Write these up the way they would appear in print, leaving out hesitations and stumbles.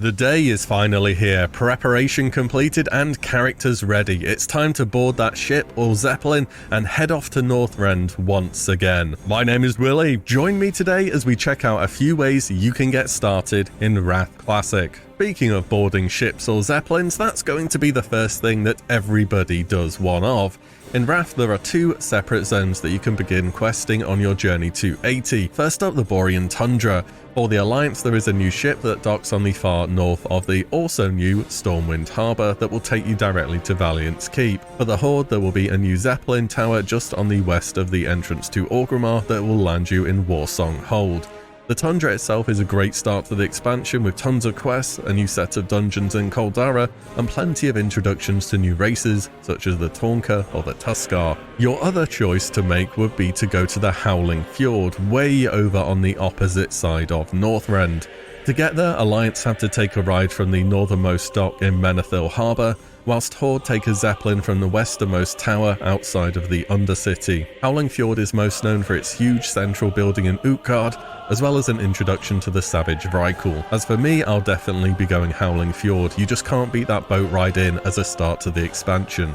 The day is finally here, preparation completed and characters ready. It's time to board that ship or zeppelin and head off to Northrend once again. My name is Willie. Join me today as we check out a few ways you can get started in Warcraft Classic. Speaking of boarding ships or zeppelins, that's going to be the first thing that everybody does one of. In Wrath, there are two separate zones that you can begin questing on your journey to 80. First up, the Borean Tundra. For the Alliance, there is a new ship that docks on the far north of the also new Stormwind Harbour that will take you directly to Valiant's Keep. For the Horde, there will be a new Zeppelin tower just on the west of the entrance to Orgrimmar that will land you in Warsong Hold. The Tundra itself is a great start to the expansion with tons of quests, a new set of dungeons in Caldara, and plenty of introductions to new races such as the Taunka or the Tuskar. Your other choice to make would be to go to the Howling Fjord, way over on the opposite side of Northrend. To get there, Alliance have to take a ride from the northernmost dock in Menethil Harbour, whilst Horde take a zeppelin from the westernmost tower outside of the Undercity. Howling Fjord is most known for its huge central building in Utgard, as well as an introduction to the Savage Vrykul. As for me, I'll definitely be going Howling Fjord. You just can't beat that boat ride in as a start to the expansion.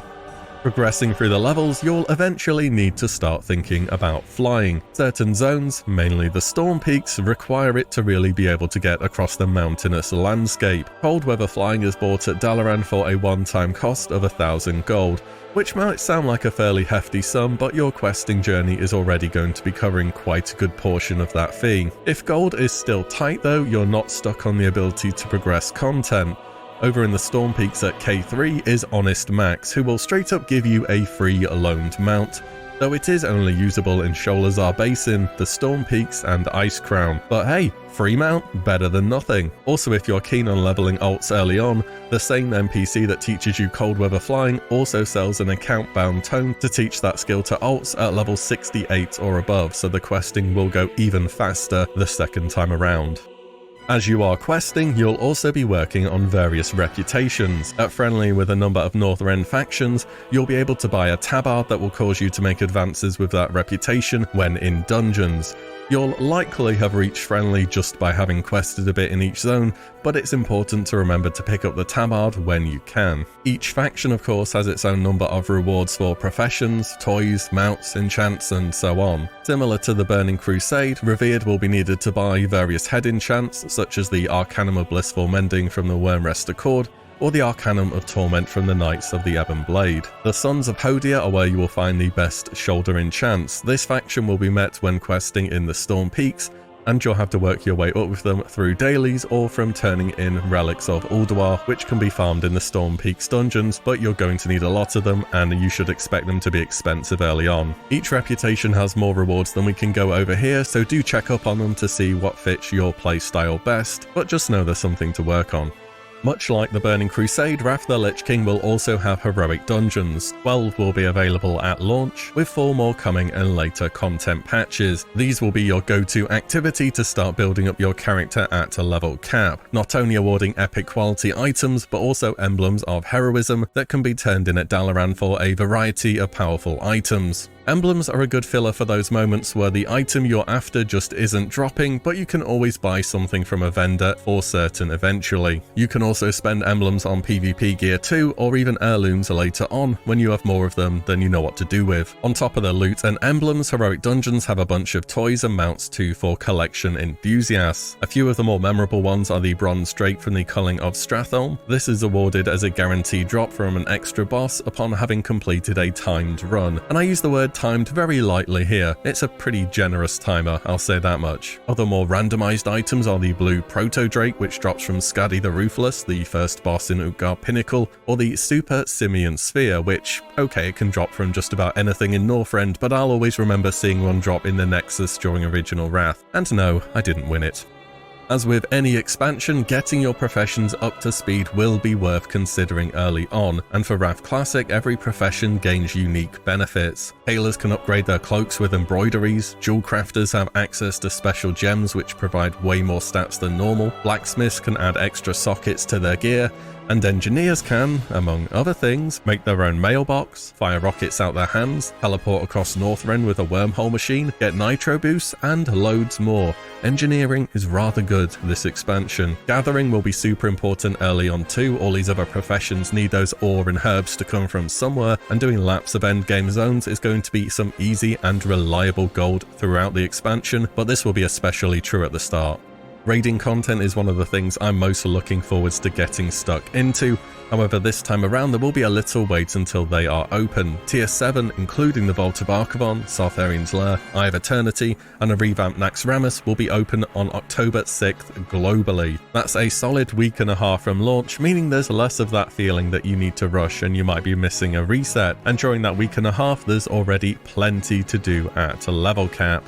Progressing through the levels, you'll eventually need to start thinking about flying. Certain zones, mainly the Storm Peaks, require it to really be able to get across the mountainous landscape. Cold weather flying is bought at Dalaran for a one-time cost of 1,000 gold, which might sound like a fairly hefty sum, but your questing journey is already going to be covering quite a good portion of that fee. If gold is still tight though, you're not stuck on the ability to progress content. Over in the Storm Peaks at K3 is Honest Max, who will straight up give you a free loaned mount, though it is only usable in Sholazar Basin, the Storm Peaks and Ice Crown. But hey, free mount, better than nothing. Also, if you're keen on leveling alts early on, the same NPC that teaches you cold weather flying also sells an account bound tome to teach that skill to alts at level 68 or above, so the questing will go even faster the second time around. As you are questing, you'll also be working on various reputations. At friendly with a number of Northrend factions, you'll be able to buy a tabard that will cause you to make advances with that reputation when in dungeons. You'll likely have reached friendly just by having quested a bit in each zone, but it's important to remember to pick up the tabard when you can. Each faction of course has its own number of rewards for professions, toys, mounts, enchants and so on. Similar to the Burning Crusade, Revered will be needed to buy various head enchants such as the Arcanum of Blissful Mending from the Wormrest Accord, or the Arcanum of Torment from the Knights of the Ebon Blade. The Sons of Hodia are where you will find the best shoulder enchants. This faction will be met when questing in the Storm Peaks, and you'll have to work your way up with them through dailies or from turning in Relics of Ulduar, which can be farmed in the Storm Peaks dungeons, but you're going to need a lot of them and you should expect them to be expensive early on. Each reputation has more rewards than we can go over here, so do check up on them to see what fits your playstyle best, but just know there's something to work on. Much like the Burning Crusade, Wrath the Lich King will also have heroic dungeons. 12 will be available at launch, with 4 more coming in later content patches. These will be your go-to activity to start building up your character at a level cap, not only awarding epic quality items, but also emblems of heroism that can be turned in at Dalaran for a variety of powerful items. Emblems are a good filler for those moments where the item you're after just isn't dropping, but you can always buy something from a vendor for certain eventually. You can also spend emblems on PvP gear too, or even heirlooms later on when you have more of them than you know what to do with. On top of the loot and emblems, heroic dungeons have a bunch of toys and mounts too for collection enthusiasts. A few of the more memorable ones are the Bronze Drake from the Culling of Stratholme. This is awarded as a guaranteed drop from an extra boss upon having completed a timed run, and I use the word timed very lightly here. It's a pretty generous timer, I'll say that much. Other more randomized items are the Blue Proto Drake, which drops from Skadi the Ruthless, the first boss in Utgard Pinnacle, or the Super Simian Sphere, which, okay, it can drop from just about anything in Northrend, but I'll always remember seeing one drop in the Nexus during original Wrath. And no, I didn't win it. As with any expansion, getting your professions up to speed will be worth considering early on, and for Warcraft Classic, every profession gains unique benefits. Tailors can upgrade their cloaks with embroideries, jewel crafters have access to special gems which provide way more stats than normal, blacksmiths can add extra sockets to their gear, and engineers can, among other things, make their own mailbox, fire rockets out their hands, teleport across Northrend with a wormhole machine, get nitro boosts, and loads more. Engineering is rather good good this expansion. Gathering will be super important early on too. All these other professions need those ore and herbs to come from somewhere, and doing laps of endgame zones is going to be some easy and reliable gold throughout the expansion, but this will be especially true at the start. Raiding content is one of the things I'm most looking forwards to getting stuck into. However, this time around there will be a little wait until they are open. Tier 7, including the Vault of Archivon, Sartharian's Lair, Eye of Eternity, and a revamped Naxxramas will be open on October 6th globally. That's a solid week and a half from launch, meaning there's less of that feeling that you need to rush and you might be missing a reset. And during that week and a half, there's already plenty to do at a level cap.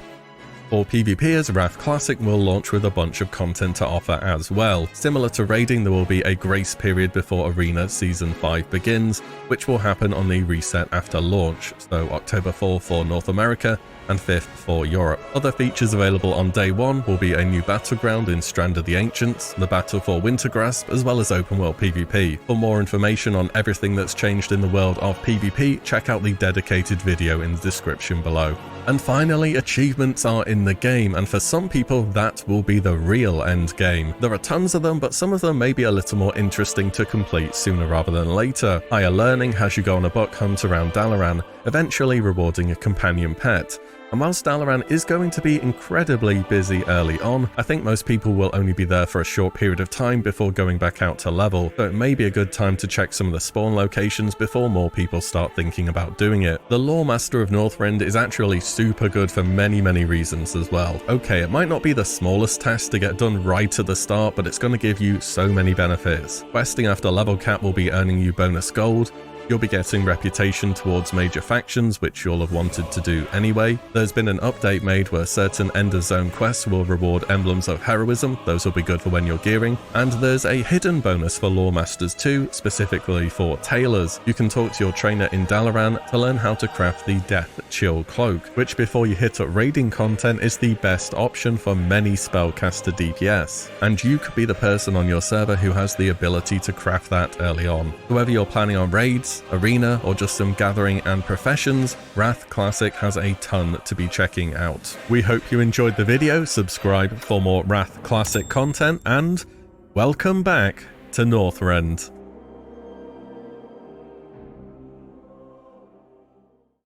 For PvPers, Wrath Classic will launch with a bunch of content to offer as well. Similar to raiding, there will be a grace period before Arena Season 5 begins, which will happen on the reset after launch, so October 4 for North America and 5th for Europe. Other features available on day 1 will be a new battleground in Strand of the Ancients, the battle for Wintergrasp, as well as open world PvP. For more information on everything that's changed in the world of PvP, check out the dedicated video in the description below. And finally, achievements are in the game, and for some people that will be the real end game. There are tons of them, but some of them may be a little more interesting to complete sooner rather than later. Higher learning has you go on a buck hunt around Dalaran, eventually rewarding a companion pet. And whilst Dalaran is going to be incredibly busy early on, I think most people will only be there for a short period of time before going back out to level, so it may be a good time to check some of the spawn locations before more people start thinking about doing it. The Lore Master of Northrend is actually super good for many reasons as well. Okay, it might not be the smallest task to get done right at the start, but it's going to give you so many benefits. Questing after level cap will be earning you bonus gold. You'll be getting reputation towards major factions, which you'll have wanted to do anyway. There's been an update made where certain end of zone quests will reward emblems of heroism. Those will be good for when you're gearing. And there's a hidden bonus for lore masters too, specifically for tailors. You can talk to your trainer in Dalaran to learn how to craft the Death Chill Cloak, which before you hit up raiding content is the best option for many spellcaster DPS. And you could be the person on your server who has the ability to craft that early on. So whether you're planning on raids, arena, or just some gathering and professions, Wrath Classic has a ton to be checking out. We hope you enjoyed the video, subscribe for more Wrath Classic content, and welcome back to Northrend.